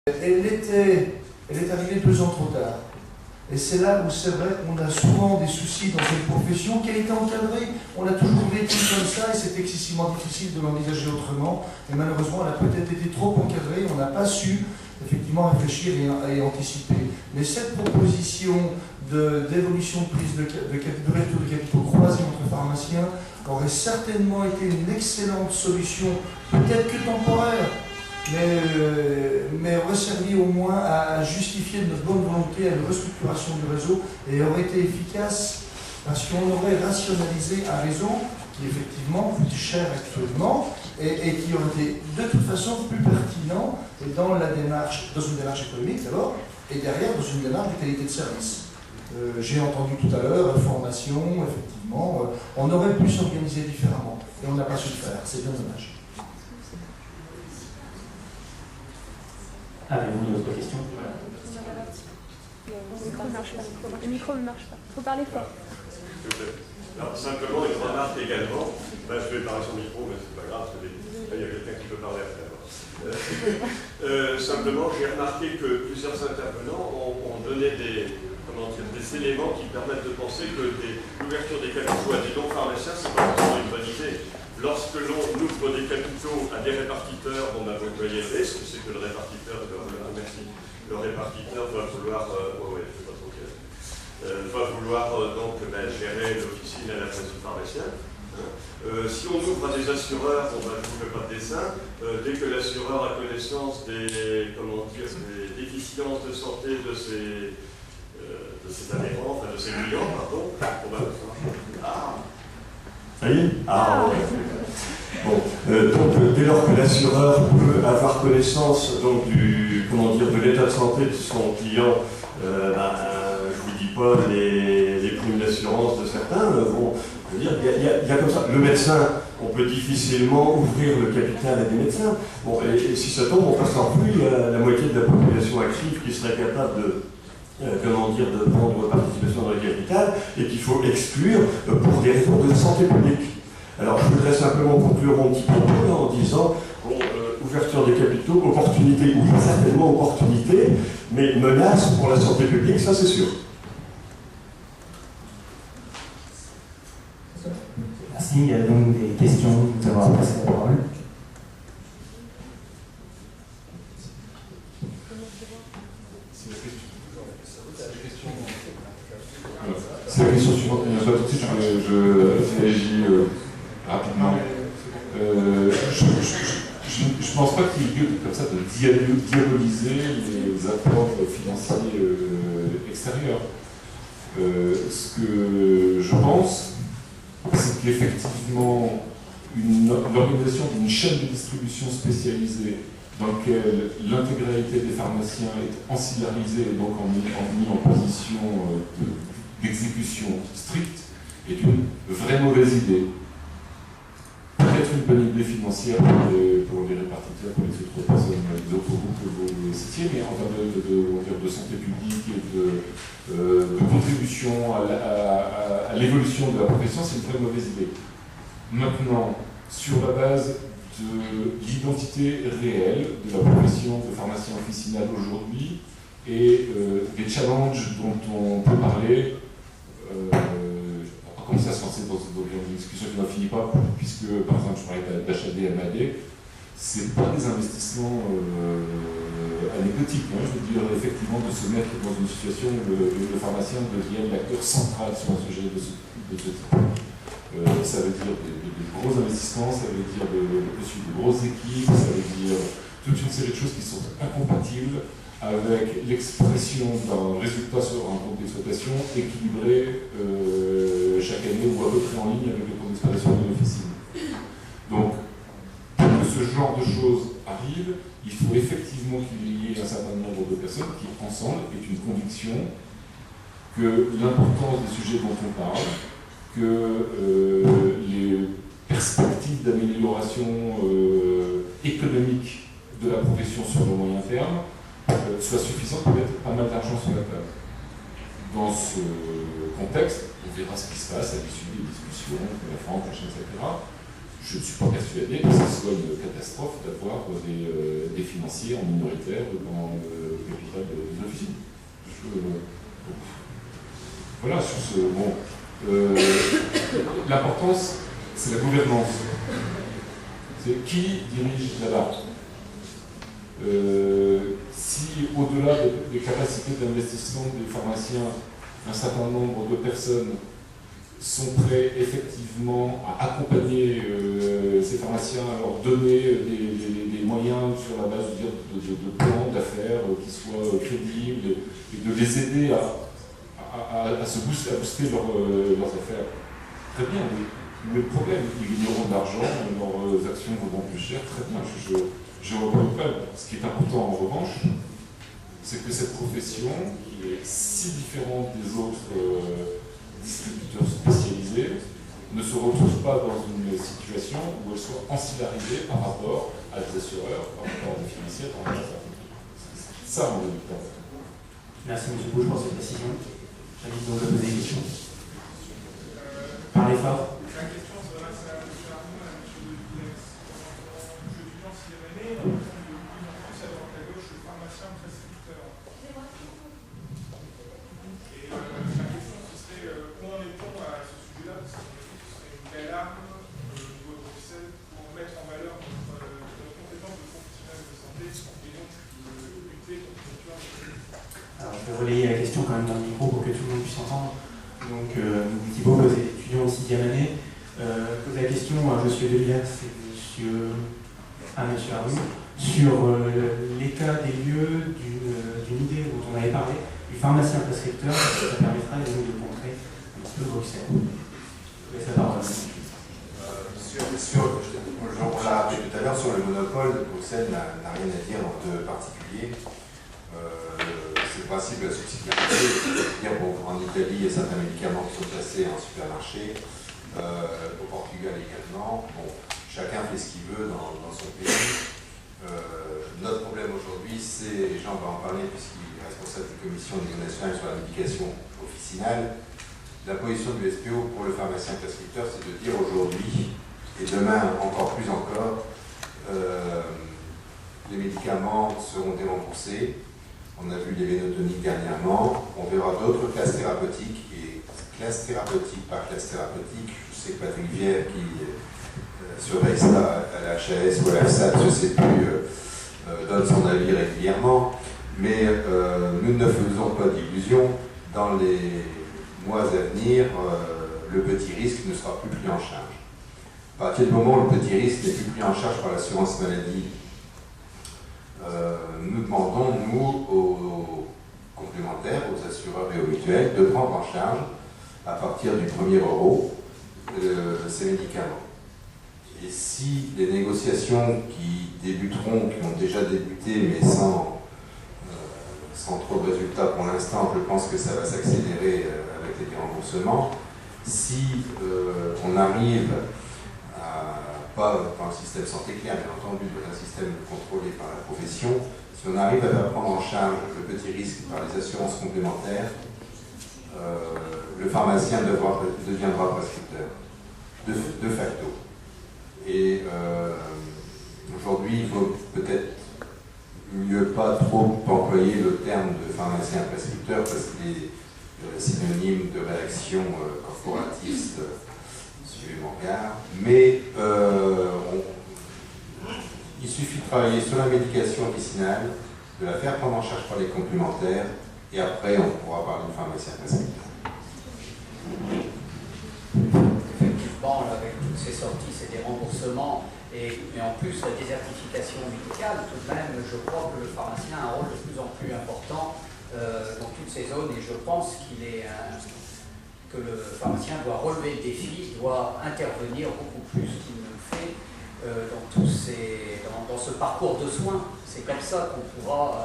Elle est arrivée 2 ans trop tard. Et c'est là où c'est vrai qu'on a souvent des soucis dans cette profession qui a été encadrée. On a toujours vécu comme ça et c'est excessivement difficile de l'envisager autrement. Et malheureusement, elle a peut-être été trop encadrée. On n'a pas su effectivement réfléchir et anticiper. Mais cette proposition d'évolution de prise d'ouverture de capitaux croisés entre pharmaciens aurait certainement été une excellente solution, peut-être que temporaire, mais aurait servi au moins à justifier notre bonne volonté à une restructuration du réseau et aurait été efficace parce qu'on aurait rationalisé un réseau qui effectivement coûte cher actuellement et qui aurait été de toute façon plus pertinent dans une démarche économique d'abord et derrière dans une démarche de qualité de service. J'ai entendu tout à l'heure, formation, effectivement, on aurait pu s'organiser différemment et on n'a pas su le faire, c'est bien dommage. Avez-vous une autre question? Le micro ne marche pas. Il faut parler fort. Alors, simplement, une remarque également. Ben, je vais parler sur le micro, mais c'est pas grave, il y a quelqu'un qui peut parler après. Simplement, j'ai remarqué que plusieurs intervenants ont donné des éléments qui permettent de penser que l'ouverture des capitaux à des non-pharmaciens, c'est pas forcément une bonne idée. Lorsque l'on ouvre des capitaux à des répartiteurs, vous voyez le risque, c'est que le répartiteur va vouloir, gérer l'officine à la place du pharmacien. Si on ouvre à des assureurs, je ne fais pas de dessin, dès que l'assureur a connaissance des déficiences de santé de ses adhérents, de ses clients, Ça y est? Bon, donc dès lors que l'assureur peut avoir connaissance donc, de l'état de santé de son client, je ne vous dis pas les primes d'assurance de certains, je veux dire, il y a comme ça. Le médecin, on peut difficilement ouvrir le capital à des médecins. Bon, et si ça tombe, on passe en plus, il y a la moitié de la population active qui serait capable de prendre participation dans le capital et qu'il faut exclure pour des raisons de santé publique. Alors je voudrais simplement conclure mon petit propos en disant ouverture des capitaux, opportunité, oui, certainement opportunité, mais menace pour la santé publique, ça c'est sûr. Merci, il y a donc des questions, nous allons passer la parole. C'est la question suivante. Je réagis rapidement. Je ne pense pas qu'il y ait lieu comme ça de diaboliser les apports financiers extérieurs. Ce que je pense, c'est qu'effectivement, l'organisation d'une chaîne de distribution spécialisée dans laquelle l'intégralité des pharmaciens est ancillarisée et donc mis en position d'exécution stricte est une vraie mauvaise idée. Peut-être une bonne idée financière pour les répartiteurs, pour les autres personnes, les autres groupes que vous citiez, mais en termes de santé publique et de contribution à l'évolution de la profession, c'est une très mauvaise idée. Maintenant, sur la base de l'identité réelle de la profession de pharmacien officinal aujourd'hui et des challenges dont on peut parler, je ne vais pas commencer à se lancer dans une discussion qui n'en finit pas, puisque par exemple je parlais d'HAD, MAD, ce n'est pas des investissements anecdotiques. Je veux dire effectivement de se mettre dans une situation où le pharmacien devient l'acteur central sur un sujet de ce type. Ça veut dire de gros investissements, ça veut dire de grosses équipes, ça veut dire toute une série de choses qui sont incompatibles avec l'expression d'un résultat sur un compte d'exploitation équilibré chaque année ou à peu près en ligne avec le compte d'exploitation de l'officine. Donc, pour que ce genre de choses arrive, il faut effectivement qu'il y ait un certain nombre de personnes qui, ensemble, aient une conviction que l'importance des sujets dont on parle, que les perspectives d'amélioration économique de la profession sur le moyen terme soient suffisantes pour mettre pas mal d'argent sur la table. Dans ce contexte, on verra ce qui se passe à l'issue des discussions, la France, etc. je ne suis pas persuadé que ce soit une catastrophe d'avoir des financiers en minoritaire dans le capital de l'officine. Voilà, sur ce. Bon, l'importance, c'est la gouvernance. C'est qui dirige là-bas. Si au-delà des capacités d'investissement des pharmaciens, un certain nombre de personnes sont prêts effectivement à accompagner ces pharmaciens, à leur donner des moyens sur la base de plans d'affaires qui soient crédibles et de les aider à booster leurs affaires. Très bien, mais le problème, ils gagneront de l'argent, leurs actions vaudront plus cher, très bien, je reconnais pas. Ce qui est important en revanche, c'est que cette profession, qui est si différente des autres distributeurs spécialisés, ne se retrouve pas dans une situation où elle soit ancillarisée par rapport à des assureurs, par rapport à des financiers, par rapport à ça, mon avis. Merci M. Bouge pour cette précision. J'invite donc à poser des questions. Parlez fort. La question s'adresse à M. Arnaud et à M. Devilles. En étudiant 6e année, on entend de plus en plus à droite à gauche le pharmacien prescripteur. Et la question, ce serait où en est-on à ce sujet-là? Parce que ce serait une belle arme au niveau de Bruxelles pour mettre en valeur notre compétence de professionnels de santé et donc lutter contre le tueur. Alors, je vais relayer la question quand même dans le micro pour que tout le monde puisse entendre. Donc, Thibault, vous êtes étudiant en 6e année. Pose la question à M. Devilles et M. Arnaud sur l'état des lieux d'une idée dont on avait parlé, du pharmacien prescripteur. Ça permettra de nous montrer un petit peu Bruxelles. Je laisse la parole. On l'a rappelé tout à l'heure, sur le monopole, Bruxelles n'a rien à dire de particulier. C'est le principe de la subsidiarité. C'est-à-dire, bon, en Italie, il y a certains médicaments qui sont placés en supermarché, au Portugal également. Bon, chacun fait ce qu'il veut dans son pays. Notre problème aujourd'hui, c'est, et Jean va en parler puisqu'il est responsable d'une commission au niveau national sur la médication officinale, la position du SPO pour le pharmacien prescripteur, c'est de dire aujourd'hui, et demain encore plus encore, les médicaments seront déremboursés. On a vu les vénotoniques dernièrement, on verra d'autres classes thérapeutiques, et classe thérapeutique par classe thérapeutique, je sais que Patrick Vière, qui surveille ça à la HAS ou à la FSAT, je ne sais plus, donne son avis régulièrement, mais nous ne faisons pas d'illusions. Dans les mois à venir, le petit risque ne sera plus pris en charge. À partir du moment où le petit risque n'est plus pris en charge par l'assurance maladie, nous demandons, nous, aux complémentaires, aux assureurs et aux mutuelles, de prendre en charge, à partir du 1er euro, ces médicaments. Et si les négociations qui débuteront, qui ont déjà débuté, mais sans trop de résultats pour l'instant, je pense que ça va s'accélérer avec les déremboursements, si on arrive pas dans le système santé clair, bien entendu, dans un système contrôlé par la profession, si on arrive à prendre en charge le petit risque par les assurances complémentaires, le pharmacien deviendra prescripteur, de facto. Et aujourd'hui, il faut peut-être mieux pas trop employer le terme de pharmacien prescripteur parce qu'il est synonyme de réaction corporatiste. Mon regard, mais il suffit de travailler sur la médication officinale, de la faire prendre en charge par les complémentaires, et après on pourra parler de pharmacien prescripteur. Effectivement, avec toutes ces sorties, ces déremboursements, et en plus la désertification médicale, tout de même, je crois que le pharmacien a un rôle de plus en plus important dans toutes ces zones, et je pense que le pharmacien doit relever le défi, doit intervenir beaucoup plus qu'il ne le fait dans ce parcours de soins. C'est comme ça qu'on pourra